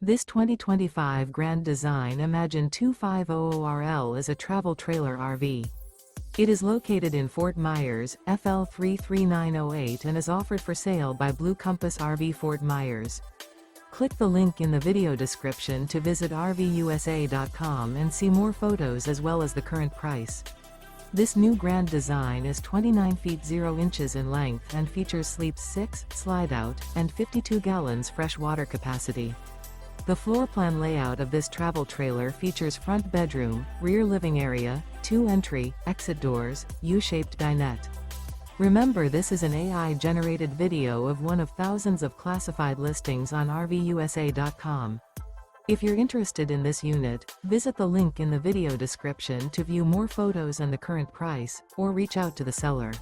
This 2025 Grand Design Imagine 2500RL is a travel trailer RV. It is located in Fort Myers, FL 33908 and is offered for sale by Blue Compass RV Fort Myers. Click the link in the video description to visit RVUSA.com and see more photos as well as the current price. This new Grand Design is 29 feet 0 inches in length and features sleeps 6, slide-out, and 52 gallons fresh water capacity. The floor plan layout of this travel trailer features front bedroom, rear living area, 2 entry, exit doors, U-shaped dinette. Remember, this is an AI-generated video of one of thousands of classified listings on RVUSA.com. If you're interested in this unit, visit the link in the video description to view more photos and the current price, or reach out to the seller.